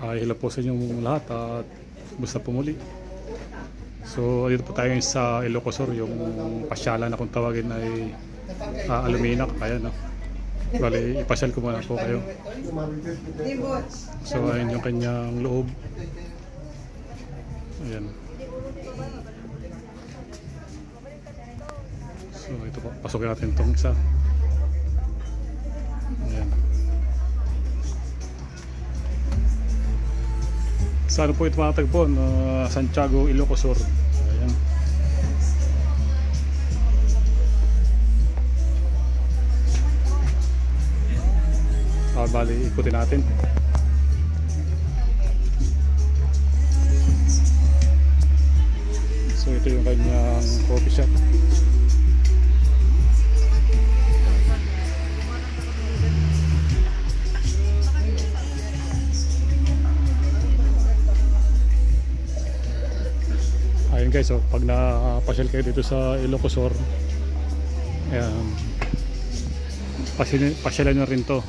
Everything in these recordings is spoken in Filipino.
Hello po sa inyong lahat at basta po muli. So dito po tayo sa Ilocos Sur, yung pasyalan na kung tawagin ay Aluminac. Ayan, no? Bali, ipasyal ko muna po kayo. So ayun yung kanyang loob. Ayan. So ito po, pasukin natin itong isa. Ayan. Saan po ito matatagpuan? Santiago, Ilocos Sur. Ayan. Bali, ikutin natin. So ito yung kanyang coffee shop. Ayun guys, so pag napasyal kayo dito sa Ilocos Sur, ayan, pasyalan nyo rin to.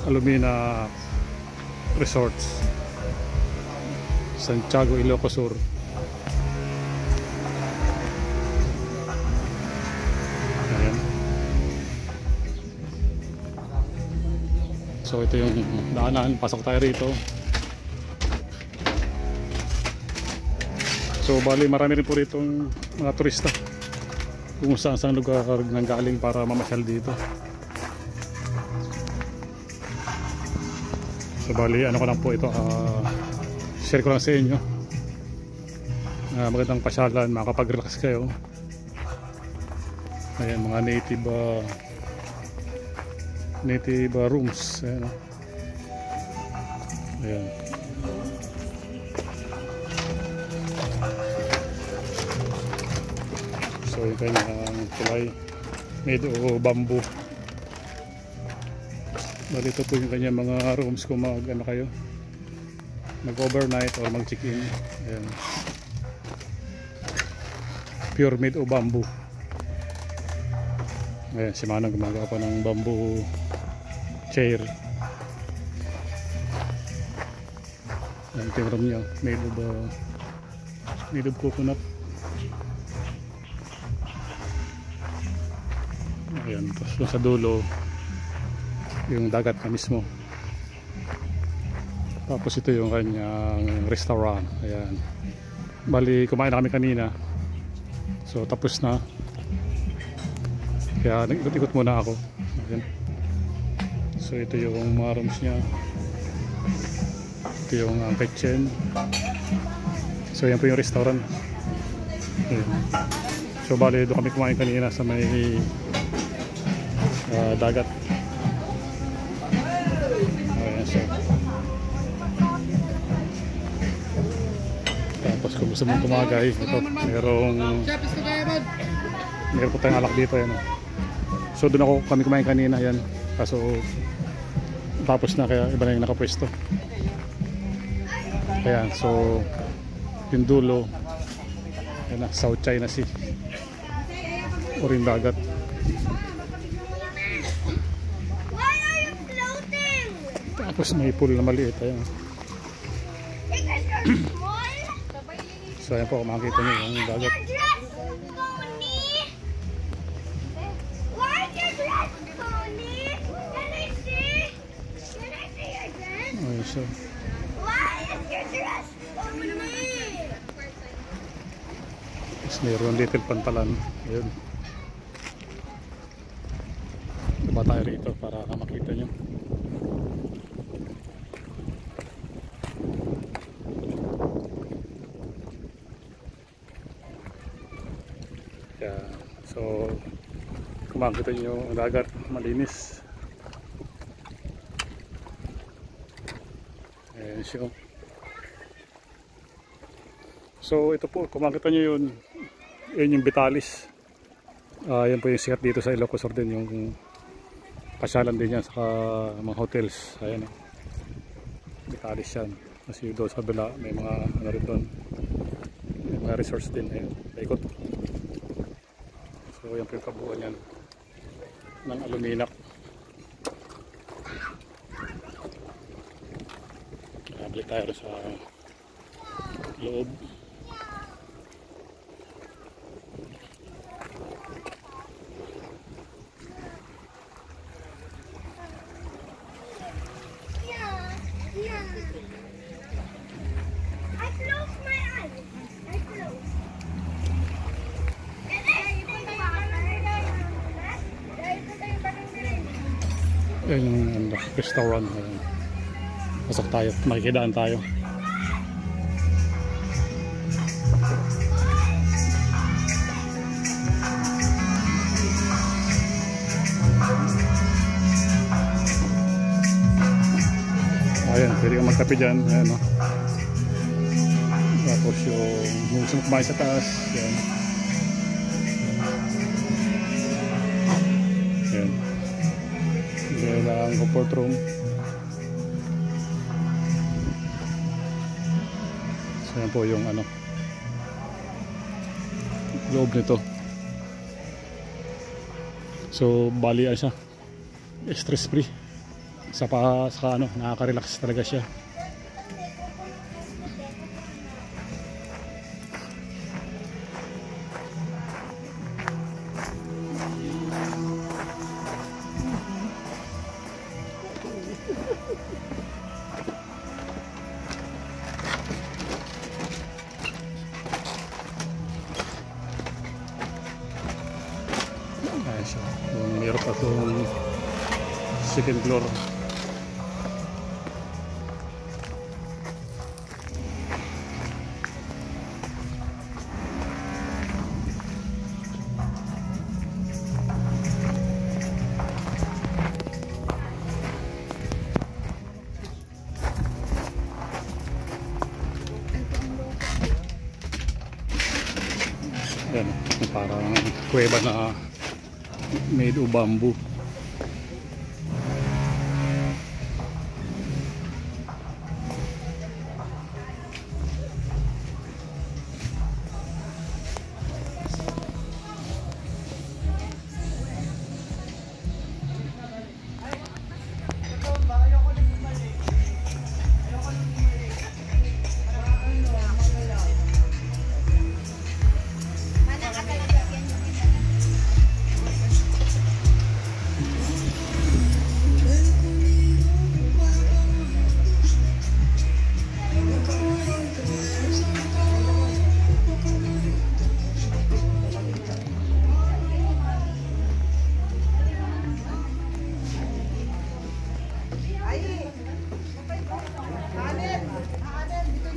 Aluminac Resorts, Santiago, Ilocos Sur. Ayan. So ito yung daanan, pasok tayo rito. So bali marami rin po rito mga turista kung saan lugar nang galing para mamasyal dito. So bali ano ko lang po ito, share ko lang sa inyo. Magandang pasyalan, makapag-relax kayo. Ayan, mga native rooms. Ayan, ayan. So yung kanyang tulay made of bamboo. Bali ito po yung kanyang mga rooms kung mag-ano kayo, mag-overnight or mag-check-in. Ayan. Pure made of bamboo. Ayan, si Manang gumagawa pa ng bamboo chair. Ayan, ito yung room niya, made of coconut. Ayan, tapos sa dulo yung dagat na mismo. Tapos ito yung kanyang restaurant. Ayan, bali kumain na kami kanina, so tapos na, kaya nag-ikot muna ako. Ayan. So ito yung mga rooms nya, ito yung kitchen. So yan po yung restaurant. Ayan. So bali doon kami kumain kanina sa may dagat. Ayan, so tapos kung gusto mong tumagay, ito meron po tayong alak dito. Ayan. So doon kami kumain kanina. Ayan, kaso tapos na, kaya iba na yung nakapwesto. Ayan, so yung dulo, ayan na, South China Sea o rin dagat. Tapos may pool na maliit. Ayan. So ayan po, makikita nyo yung dagat. Ayan siya. Tapos mayroon little pantalan. Ayan. Diba tayo rito para makita nyo. So kung makikita nyo ang dagat, malinis. Ayan siya. So ito po, kung makikita nyo yun yung Vitalis. Yan po yung sikat dito sa Ilocos Sur din, yung pasyalan din yan, saka mga hotels. Ayan, Vitalis yan. Kasi doon sa bila may mga ano rin doon, may mga resorts din. Ayan, paikot. So yan po yung kabuuan yan ng Aluminac. balik tayo sa loob. Ayan yung restaurant. Pasok tayo, makikidaan tayo. Ayan, pwede kang magkape dyan. Ayan, no? Tapos yung gusto mo kumain sa taas. Ayan. Ayan. Ayan ang comfort room. So yan po yung ano, loob nito. So bali siya stress free. Sa ano, nakaka-relax talaga siya. Ayan siya. Meron pa itong second floor. Yan, parang kuweba na made of bamboo.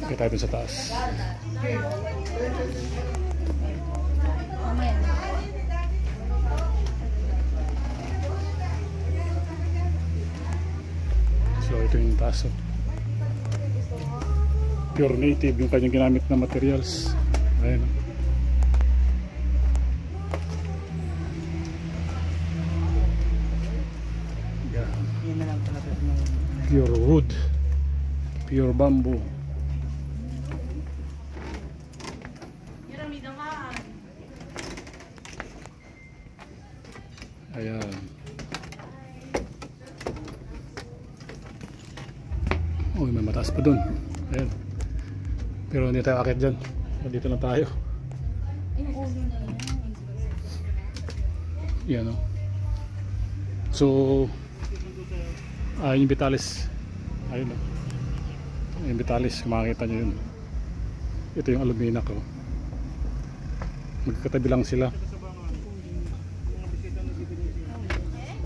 Kita tayo dun sa taas. So ito yung taas. Pure native yung kanyang ginamit na materials. Ayan. Pure wood. Pure bamboo. Ayan. Uy, may mataas pa dun. Ayan. Pero hindi tayo akit dyan. Dito lang tayo. Yan, o. So yung Vitalis. Ayun, o. Yung Vitalis, makikita nyo yun. Ito yung alumina ko. Magkatabi lang sila.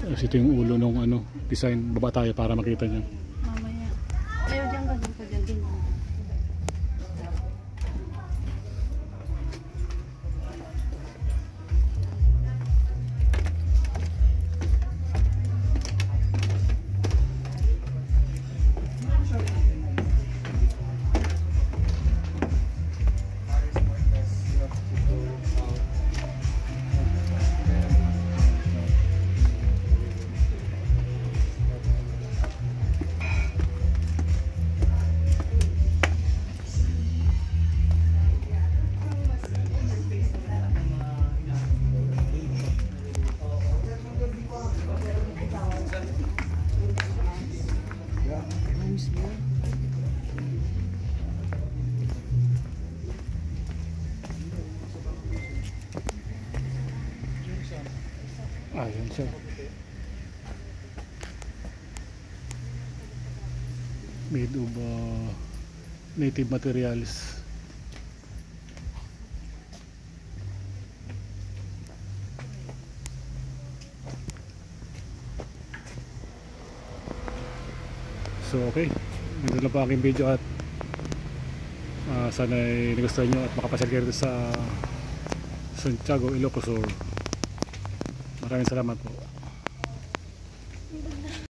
Tapos ito yung ulo ng ano, design. Baba tayo para makita nyo. Mamaya. Ayaw dyan ka dun ka dyan din. Ayun siya. Made of native materials. So okay, ito lang po aking video at sana ay nagustuhan nyo at makapasyal kayo dito sa Santiago, Ilocos Sur. Maraming salamat po.